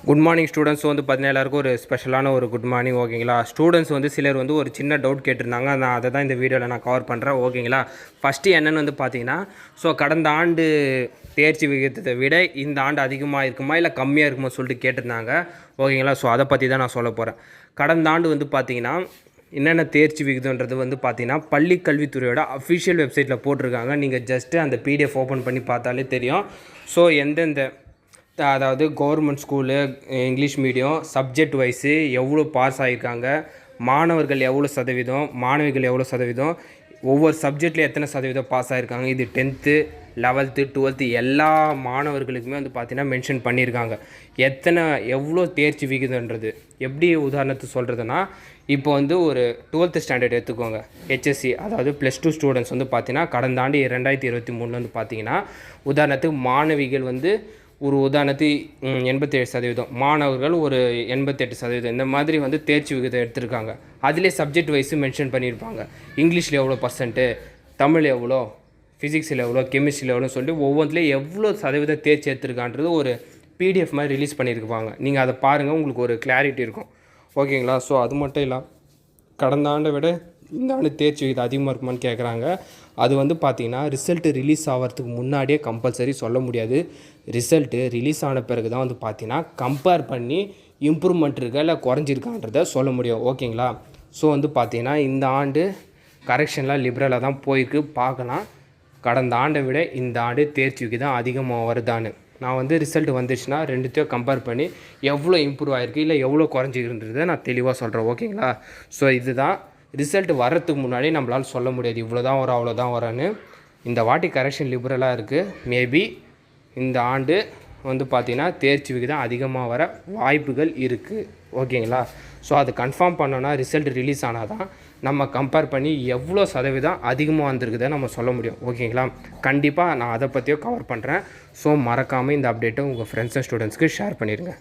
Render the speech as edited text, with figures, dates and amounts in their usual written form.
Good morning students வந்து பார்த்தீங்கன்னா எல்லாருக்கும் ஒரு ஸ்பெஷலான ஒரு குட் மார்னிங் ஓகேங்களா. ஸ்டூடெண்ட்ஸ் வந்து சிலர் வந்து ஒரு சின்ன டவுட் கேட்டிருந்தாங்க. நான் அதை தான் இந்த வீடியோவில் நான் கவர் பண்ணுறேன் ஓகேங்களா. ஃபஸ்ட்டு என்னென்னு வந்து பார்த்தீங்கன்னா, கடந்த ஆண்டு தேர்ச்சி விகிதத்தை விட இந்த ஆண்டு அதிகமாக இருக்குமா இல்லை கம்மியாக இருக்குமா சொல்லிட்டு கேட்டிருந்தாங்க ஓகேங்களா. அதை பற்றி தான் நான் சொல்ல போகிறேன். கடந்த ஆண்டு வந்து பார்த்தீங்கன்னா என்னென்ன தேர்ச்சி விகிதன்றது வந்து பார்த்தீங்கன்னா பள்ளி கல்வித்துறையோட அஃபிஷியல் வெப்சைட்டில் போட்டிருக்காங்க. நீங்கள் ஜஸ்ட்டு அந்த பிடிஎஃப் ஓப்பன் பண்ணி பார்த்தாலே தெரியும். எந்தெந்த அதாவது government school, English medium, subject wise எவ்வளோ பாஸ் ஆகியிருக்காங்க, மாணவர்கள் எவ்வளோ சதவீதம், மாணவிகள் எவ்வளோ சதவீதம், ஒவ்வொரு சப்ஜெக்ட்லேயும் எத்தனை சதவீதம் பாஸ் ஆகியிருக்காங்க, இது 10th 11th 12th எல்லா மாணவர்களுக்குமே வந்து பார்த்திங்கன்னா மென்ஷன் பண்ணியிருக்காங்க. எவ்வளோ தேர்ச்சி விகிதன்றது எப்படி உதாரணத்துக்கு சொல்கிறதுனா, இப்போ வந்து ஒரு 12th ஸ்டாண்டர்ட் எடுத்துக்கோங்க. ஹெச்எஸ்சி அதாவது +2 ஸ்டூடெண்ட்ஸ் வந்து பார்த்திங்கன்னா கடந்த ஆண்டு 2023 வந்து பார்த்திங்கன்னா உதாரணத்துக்கு மாணவிகள் வந்து ஒரு உதாரணத்துக்கு 87%, மாணவர்கள் ஒரு 88%, இந்த மாதிரி வந்து தேர்ச்சி விகிதம் எடுத்திருக்காங்க. அதிலே சப்ஜெக்ட் வைஸு மென்ஷன் பண்ணியிருப்பாங்க. இங்கிலீஷில் எவ்வளோ %, தமிழ் எவ்வளோ, ஃபிசிக்ஸில் எவ்வளோ, கெமிஸ்ட்ரியில் எவ்வளோன்னு சொல்லிட்டு ஒவ்வொன்றுலேயும் எவ்வளோ சதவீதம் தேர்ச்சி எடுத்திருக்கான்றது ஒரு பிடிஎஃப் மாதிரி ரிலீஸ் பண்ணியிருப்பாங்க. நீங்கள் அதை பாருங்கள், உங்களுக்கு ஒரு கிளாரிட்டி இருக்கும் ஓகேங்களா. அது மட்டும் இல்லை, கடந்த ஆண்டை விட இந்த ஆண்டு தேர்ச்சி விகிதம் அதிகமாக இருக்குமான்னு கேட்குறாங்க. அது வந்து பார்த்திங்கன்னா ரிசல்ட்டு ரிலீஸ் ஆகிறதுக்கு முன்னாடியே கம்பல்சரி சொல்ல முடியாது. ரிசல்ட்டு ரிலீஸ் ஆன பிறகு தான் வந்து பார்த்திங்கன்னா கம்பேர் பண்ணி இம்ப்ரூவ்மெண்ட் இருக்கா இல்லை குறைஞ்சிருக்கான்றதை சொல்ல முடியும் ஓகேங்களா. வந்து பார்த்திங்கன்னா இந்த ஆண்டு கரெக்ஷன்லாம் லிபரலாக தான் போயிருக்கு. பார்க்கலாம் கடந்த ஆண்டை விட இந்த ஆண்டு தேர்ச்சி விகிதம் அதிகமாக வருதான்னு. நான் வந்து ரிசல்ட் வந்துச்சுன்னா ரெண்டுத்தையும் கம்பேர் பண்ணி எவ்வளோ இம்ப்ரூவ் ஆகிருக்கு இல்லை எவ்வளோ குறைஞ்சிருன்றதை நான் தெளிவாக சொல்கிறேன் ஓகேங்களா. இதுதான் ரிசல்ட் வர்றதுக்கு முன்னாடி நம்மளால் சொல்ல முடியாது இவ்வளோ தான் வரும் அவ்வளோ தான் வரன்னு. இந்த வாட்டி கரெக்ஷன் லிபரலாக இருக்குது. மேபி இந்த ஆண்டு வந்து பார்த்திங்கன்னா தேர்ச்சி விகிதம் அதிகமாக வர வாய்ப்புகள் இருக்குது ஓகேங்களா. அது கன்ஃபார்ம் பண்ணோன்னா ரிசல்ட் ரிலீஸ் ஆனால் தான் நம்ம கம்பேர் பண்ணி எவ்வளோ சதவீதம் அதிகமாக வந்திருக்குதை நம்ம சொல்ல முடியும் ஓகேங்களா. கண்டிப்பாக நான் அதை பற்றியும் கவர் பண்ணுறேன். மறக்காமல் இந்த அப்டேட்டை உங்கள் ஃப்ரெண்ட்ஸ் அண்ட் ஸ்டூடெண்ட்ஸ்க்கு ஷேர் பண்ணிடுங்க.